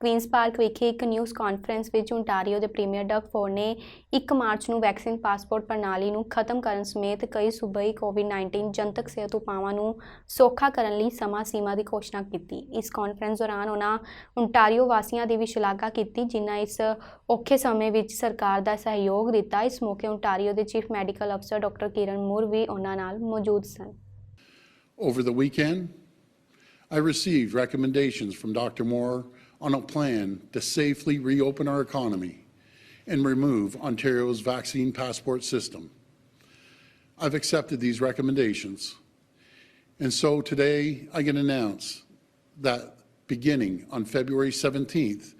Queen's park विखे एक news conference विच Ontario के premiere Doug Ford ने 1 मार्च ਨੂੰ वैक्सीन पासपोर्ट प्रणाली ਨੂੰ खत्म ਕਰਨ ਸਮੇਤ कई सूबई कोविड-19 ਜਨਤਕ ਸਿਹਤ ਉਪਾਵਾਂ ਨੂੰ ਸੌਖਾ ਕਰਨ ਲਈ ਸਮਾਂ ਸੀਮਾ ਦੀ ਘੋਸ਼ਣਾ ਕੀਤੀ। ਇਸ ਕਾਨਫਰੰਸ ਦੌਰਾਨ ਉਹਨਾਂ ओंटारियो ਵਾਸੀਆਂ ਦੀ ਵੀ ਸ਼ਲਾਘਾ ਕੀਤੀ ਜਿਨ੍ਹਾਂ ਇਸ ਔਖੇ ਸਮੇਂ ਵਿੱਚ ਸਰਕਾਰ ਦਾ ਸਹਿਯੋਗ ਦਿੱਤਾ। ਇਸ ਮੌਕੇ ओंटारियो ਦੇ ਚੀਫ ਮੈਡੀਕਲ ਅਫਸਰ ਡਾਕਟਰ ਕਿਰਨ ਮੂਰ ਵੀ ਉਹਨਾਂ ਨਾਲ ਮੌਜੂਦ ਸਨ। Over the weekend, I received recommendations from Dr. Moore on a plan to safely reopen our economy and remove Ontario's vaccine passport system. I've accepted these recommendations. And so today I can announce that beginning on February 17th,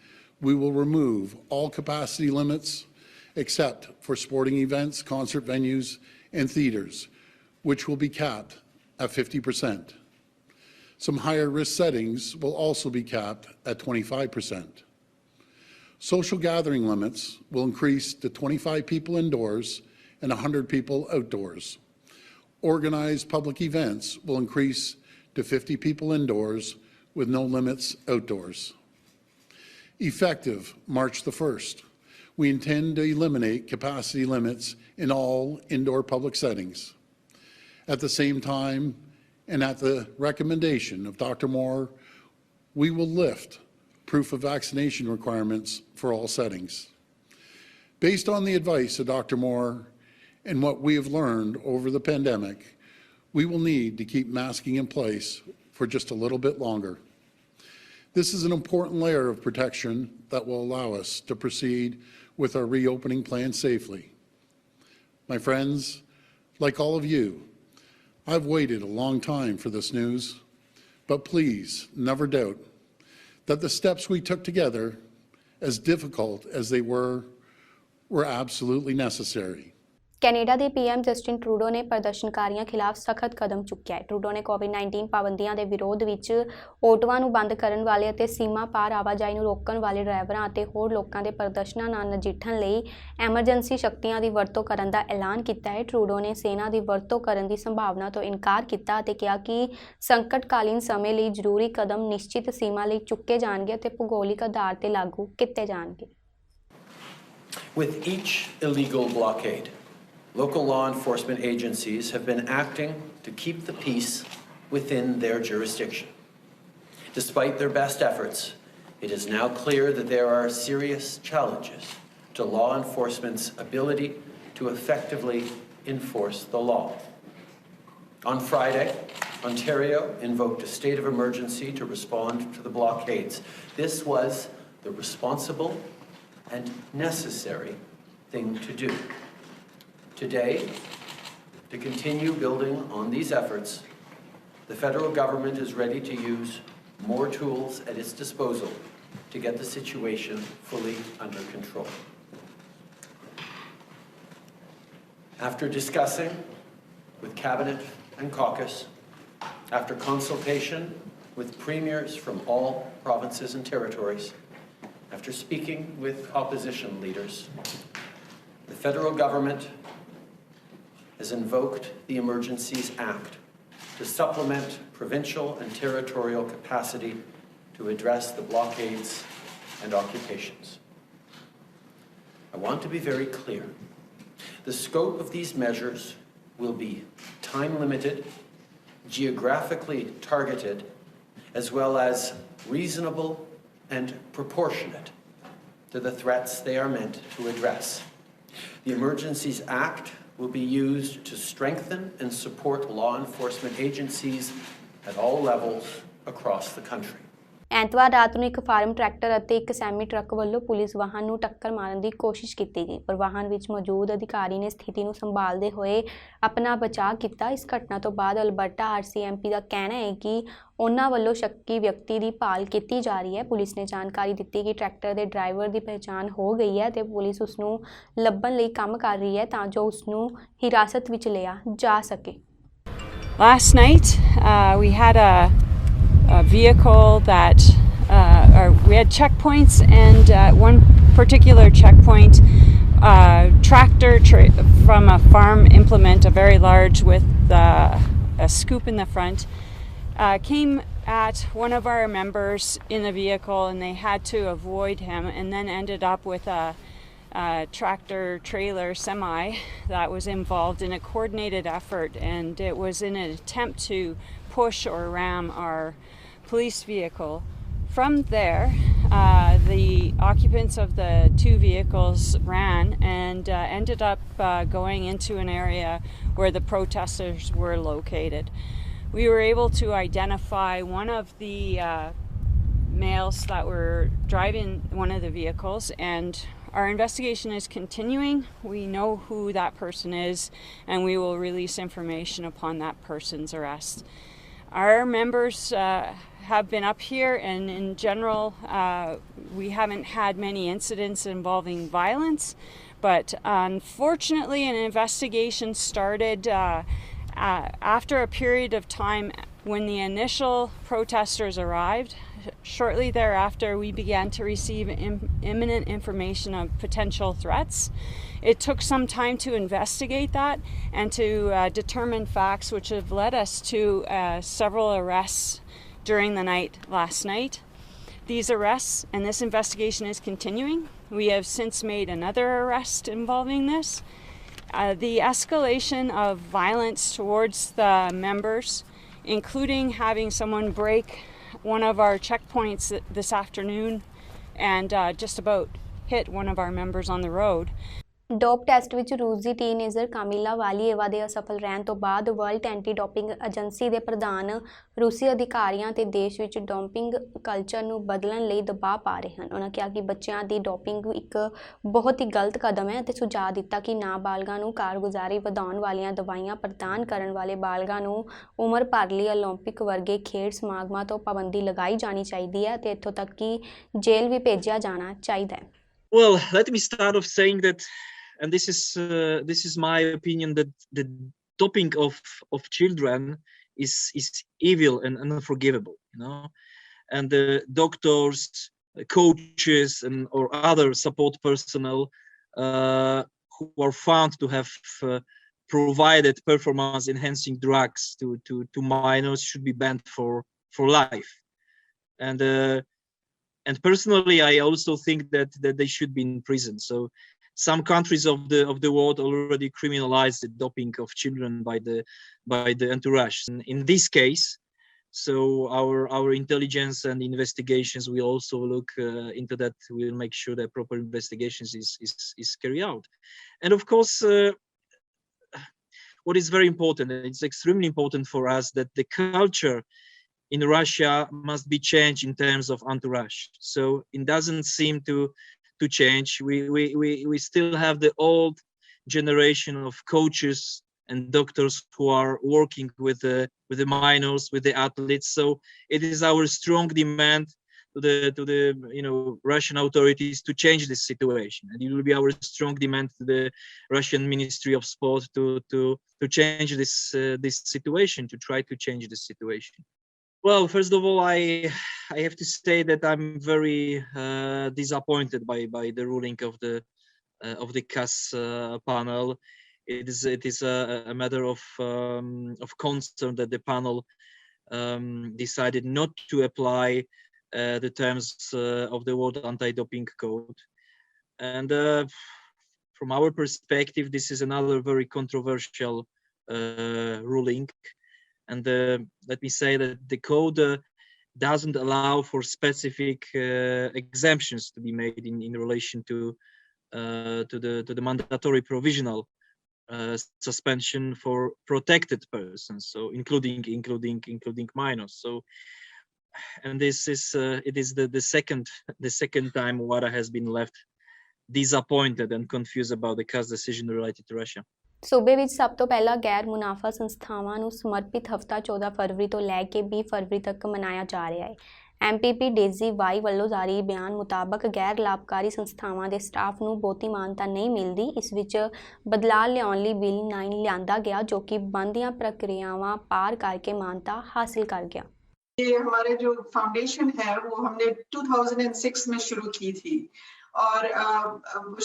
we will remove all capacity limits except for sporting events, concert venues, and theatres, which will be capped at 50%. Some higher risk settings will also be capped at 25%. Social gathering limits will increase to 25 people indoors and 100 people outdoors. Organized public events will increase to 50 people indoors with no limits outdoors. Effective March the 1st, we intend to eliminate capacity limits in all indoor public settings. At the same time, and at the recommendation of Dr. Moore, we will lift proof of vaccination requirements for all settings. Based on the advice of Dr. Moore and what we have learned over the pandemic, we will need to keep masking in place for just a little bit longer. This is an important layer of protection that will allow us to proceed with our reopening plan safely. My friends, like all of you, I've waited a long time for this news, but please never doubt that the steps we took together, as difficult as they were absolutely necessary. Canada ਦੇ PM Justin Trudeau ਨੇ ਪ੍ਰਦਰਸ਼ਨਕਾਰੀਆਂ ਖਿਲਾਫ ਸਖਤ ਕਦਮ ਚੁੱਕਿਆ ਹੈ। Trudeau ਨੇ ਕੋਵਿਡ-19 ਪਾਬੰਦੀਆਂ ਦੇ ਵਿਰੋਧ ਵਿੱਚ ਆਟੋਆਂ ਨੂੰ ਬੰਦ ਕਰਨ ਵਾਲੇ ਅਤੇ ਸੀਮਾ ਪਾਰ ਆਵਾਜਾਈ ਨੂੰ ਰੋਕਣ ਵਾਲੇ ਡਰਾਈਵਰਾਂ ਅਤੇ ਹੋਰ ਲੋਕਾਂ ਦੇ ਪ੍ਰਦਰਸ਼ਨਾਂ ਨਾਲ ਨਜਿੱਠਣ ਲਈ ਐਮਰਜੈਂਸੀ ਸ਼ਕਤੀਆਂ ਦੀ ਵਰਤੋਂ ਕਰਨ ਦਾ ਐਲਾਨ ਕੀਤਾ ਹੈ। ਟਰੂਡੋ ਨੇ ਸੈਨਾ ਦੀ ਵਰਤੋਂ ਕਰਨ ਦੀ ਸੰਭਾਵਨਾ ਤੋਂ ਇਨਕਾਰ ਕੀਤਾ ਅਤੇ ਕਿਹਾ ਕਿ ਸੰਕਟਕਾਲੀਨ ਸਮੇਂ ਲਈ ਜ਼ਰੂਰੀ ਕਦਮ ਨਿਸ਼ਚਿਤ ਸੀਮਾ ਲਈ ਚੁੱਕੇ ਜਾਣਗੇ ਅਤੇ ਭੂਗੋਲਿਕ ਆਧਾਰ ਤੇ ਲਾਗੂ ਕੀਤੇ ਜਾਣਗੇ। With each illegal blockade, local law enforcement agencies have been acting to keep the peace within their jurisdiction. Despite their best efforts, it is now clear that there are serious challenges to law enforcement's ability to effectively enforce the law. On Friday, Ontario invoked a state of emergency to respond to the blockades. This was the responsible and necessary thing to do. Today, to continue building on these efforts, the federal government is ready to use more tools at its disposal to get the situation fully under control. After discussing with Cabinet and caucus, after consultation with premiers from all provinces and territories, after speaking with opposition leaders, the federal government has invoked the Emergencies Act to supplement provincial and territorial capacity to address the blockades and occupations. I want to be very clear. The scope of these measures will be time-limited, geographically targeted, as well as reasonable and proportionate to the threats they are meant to address. The Emergencies Act will be used to strengthen and support law enforcement agencies at all levels across the country. ਐਤਵਾਰ ਰਾਤ ਨੂੰ ਇੱਕ farm tractor ਅਤੇ ਇੱਕ semi truck ਵੱਲੋਂ police ਵਾਹਨ ਨੂੰ ਟੱਕਰ ਮਾਰਨ ਦੀ ਕੋਸ਼ਿਸ਼ ਕੀਤੀ ਗਈ ਪਰ ਵਾਹਨ ਵਿੱਚ ਮੌਜੂਦ ਅਧਿਕਾਰੀ ਨੇ ਸਥਿਤੀ ਨੂੰ ਸੰਭਾਲਦੇ ਹੋਏ ਆਪਣਾ ਬਚਾਅ ਕੀਤਾ। ਇਸ ਘਟਨਾ ਤੋਂ ਬਾਅਦ ਅਲਬਰਟਾ ਆਰਸੀਐਮਪੀ ਦਾ ਕਹਿਣਾ ਹੈ ਕਿ ਉਹਨਾਂ ਵੱਲੋਂ ਸ਼ੱਕੀ ਵਿਅਕਤੀ ਦੀ ਭਾਲ ਕੀਤੀ ਜਾ ਰਹੀ ਹੈ। ਪੁਲਿਸ ਨੇ ਜਾਣਕਾਰੀ ਦਿੱਤੀ ਕਿ ਟਰੈਕਟਰ ਦੇ ਡਰਾਈਵਰ ਦੀ ਪਹਿਚਾਣ ਹੋ ਗਈ ਹੈ ਤੇ ਪੁਲਿਸ ਉਸ ਨੂੰ ਲੱਭਣ ਲਈ ਕੰਮ ਕਰ ਰਹੀ ਹੈ ਤਾਂ ਜੋ ਉਸ ਨੂੰ ਹਿਰਾਸਤ ਵਿੱਚ ਲਿਆ ਜਾ ਸਕੇ। Last night we had a vehicle that we had checkpoints, and one particular checkpoint, tractor from a farm implement, a very large with a scoop in the front, came at one of our members in a vehicle, and they had to avoid him, and then ended up with a tractor trailer semi that was involved in a coordinated effort, and it was in an attempt to push or ram our police vehicle. From there, the occupants of the two vehicles ran and ended up going into an area where the protesters were located. We were able to identify one of the males that were driving one of the vehicles, and our investigation is continuing. We know who that person is, and we will release information upon that person's arrest. Our members have been up here, and in general, we haven't had many incidents involving violence, but unfortunately, an investigation started after a period of time when the initial protesters arrived. Shortly thereafter, we began to receive imminent information of potential threats. It took some time to investigate that and to determine facts, which have led us to several arrests during the night last night. These arrests and this investigation is continuing. We have since made another arrest involving this. The escalation of violence towards the members, including having someone break one of our checkpoints this afternoon and just about hit one of our members on the road. Dope test ਵਿੱਚ ਰੂਸੀ teenager ਕਾਮਿਲਾ ਵਾਲੀਏਵਾ ਦੇ ਅਸਫਲ ਰਹਿਣ ਤੋਂ ਬਾਅਦ world anti doping agency ਦੇ ਪ੍ਰਧਾਨ ਰੂਸੀ ਅਧਿਕਾਰੀਆਂ ਤੇ ਦੇਸ਼ ਵਿੱਚ ਡੋਪਿੰਗ ਕਲਚਰ ਨੂੰ ਬਦਲਣ ਲਈ ਦਬਾਅ ਪਾ ਰਹੇ ਹਨ। ਉਹਨਾਂ ਕਿਹਾ ਕਿ ਬੱਚਿਆਂ ਦੀ ਡੋਪਿੰਗ ਇੱਕ ਬਹੁਤ ਹੀ ਗਲਤ ਕਦਮ ਹੈ ਅਤੇ ਸੁਝਾਅ ਦਿੱਤਾ ਕਿ ਨਾਬਾਲਗਾਂ ਨੂੰ ਕਾਰਗੁਜ਼ਾਰੀ ਵਧਾਉਣ ਵਾਲੀਆਂ ਦਵਾਈਆਂ ਪ੍ਰਦਾਨ ਕਰਨ ਵਾਲੇ ਬਾਲਗਾਂ ਨੂੰ ਉਮਰ ਭਰ ਲਈ ਓਲੰਪਿਕ ਵਰਗੇ ਖੇਡ ਸਮਾਗਮਾਂ ਤੋਂ ਪਾਬੰਦੀ ਲਗਾਈ ਜਾਣੀ ਚਾਹੀਦੀ ਹੈ ਅਤੇ ਇੱਥੋਂ ਤੱਕ ਕਿ ਜੇਲ੍ਹ ਵੀ ਭੇਜਿਆ ਜਾਣਾ ਚਾਹੀਦਾ ਹੈ। Well, let me start off saying that, and this is my opinion, that the doping of children is evil and unforgivable, you know, and the doctors, coaches, or other support personnel who are found to have provided performance enhancing drugs to minors should be banned for life. And personally, I also think that they should be in prison. So some countries of the world already criminalized the doping of children by the entourage. In this case, so our intelligence and investigations will also look into that. We'll make sure that proper investigations is carried out. And of course, what is very important, it's extremely important for us, that the culture in Russia must be changed in terms of entourage. So it doesn't seem to change. We still have the old generation of coaches and doctors who are working with the minors, with the athletes. So it is our strong demand to the Russian authorities to change this situation, and it will be our strong demand to the Russian Ministry of Sport to change this situation, to try to change this situation. Well, first of all, I have to say that I'm very disappointed by the ruling of the CAS panel. It is a matter of concern that the panel decided not to apply the terms of the World Anti-Doping Code, and from our perspective, this is another very controversial ruling. And let me say that the code doesn't allow for specific exemptions to be made in relation to the mandatory provisional suspension for protected persons, so including minors. So, and this is it is the second time WADA has been left disappointed and confused about the CAS decision related to Russia. ਸੂਬੇ ਵਿੱਚ ਸਭ ਤੋਂ ਪਹਿਲਾਂ ਗੈਰ ਮੁਨਾਫਾ ਸੰਸਥਾਵਾਂ ਨੂੰ ਸਮਰਪਿਤ ਹਫ਼ਤਾ 14 ਫਰਵਰੀ ਤੋਂ ਲੈ ਕੇ 20 ਫਰਵਰੀ ਤੱਕ ਮਨਾਇਆ ਜਾ ਰਿਹਾ ਹੈ। ਐਮਪੀਪੀ ਡੇਜ਼ੀ ਵਾਈ ਵੱਲੋਂ ਜਾਰੀ ਬਿਆਨ ਮੁਤਾਬਕ ਗੈਰ ਲਾਭਕਾਰੀ ਸੰਸਥਾਵਾਂ ਦੇ ਸਟਾਫ ਨੂੰ ਬਹੁਤੀ ਮਾਨਤਾ ਨਹੀਂ ਮਿਲਦੀ। ਇਸ ਵਿੱਚ ਬਦਲਾਅ ਲਿਆਉਣ ਲਈ ਬਿੱਲ 9 ਲਿਆਂਦਾ ਗਿਆ, ਜੋ ਕਿ ਬਣਦੀਆਂ ਪ੍ਰਕਿਰਿਆਵਾਂ ਪਾਰ ਕਰਕੇ ਮਾਨਤਾ ਹਾਸਿਲ ਕਰ ਗਿਆ। ये हमारे जो फाउंडेशन है वो हमने 2006 में शुरू की थी, और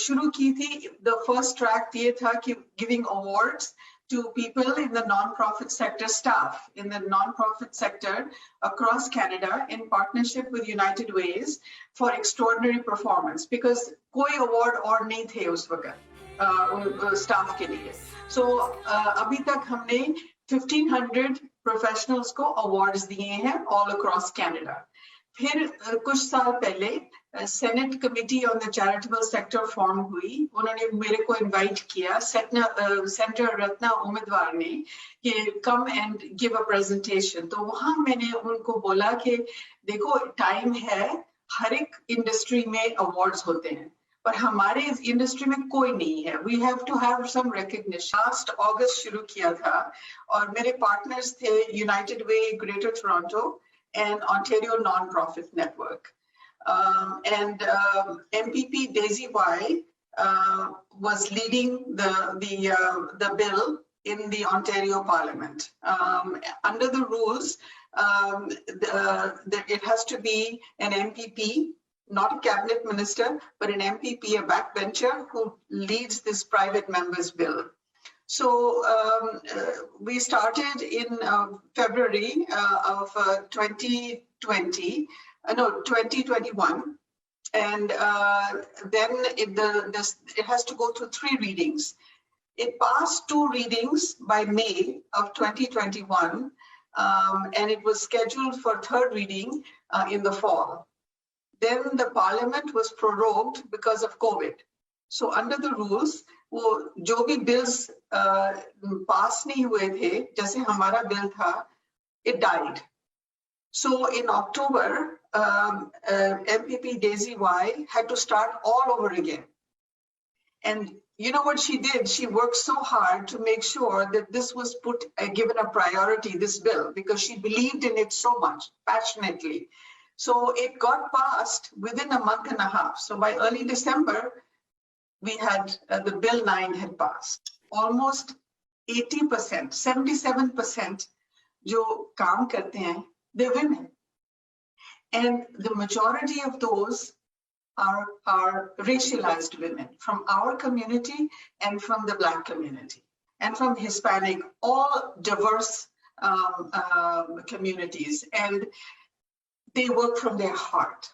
शुरू की थी, द फर्स्ट ट्रैक ये था कि giving awards to people in the non-profit sector, staff in the non-profit sector across Canada in partnership with United Ways for extraordinary performance, because कोई award और नहीं थे उस वक्त staff के लिए. So अभी तक हमने 1500 professionals को awards दिए हैं all across Canada. फिर कुछ साल पहले senate committee on the charitable sector form हुई. उन्होंने मेरे को इनवाइट किया सेंटर रत्ना उम्मीदवार ने कि come and give a presentation. तो वहां मैंने उनको बोला कि देखो टाइम है, हर एक इंडस्ट्री में अवार्ड्स होते हैं पर हमारे इस इंडस्ट्री में कोई नहीं है. We have to have some recognition. Last अगस्त शुरू किया था और मेरे पार्टनर्स थे United Way Greater Toronto and Ontario Non-Profit Network. And MPP Daisy Y was leading the bill in the Ontario Parliament. Under the rules, it has to be an MPP, not a cabinet minister, but an MPP, a backbencher who leads this private member's bill. So we started in February of 2021, and then it has to go through 3 readings. It passed 2 readings by May of 2021, and it was scheduled for 3rd reading in the fall. Then the parliament was prorogued because of COVID. So under the rules, वो जो भी bills pass नहीं हुए थे जैसे हमारा bill था, it died. So in October, MPP Daisy Y had to start all over again. And you know what she did? She worked so hard to make sure that this was given a priority, this bill, because she believed in it so much, passionately. So it got passed within a month and a half. So by early December, we had the bill 9 had passed. Almost 80%, 77% जो काम करते हैं, they're women. And the majority of those are racialized women from our community and from the Black community and from Hispanic, all diverse communities. And they work from their heart.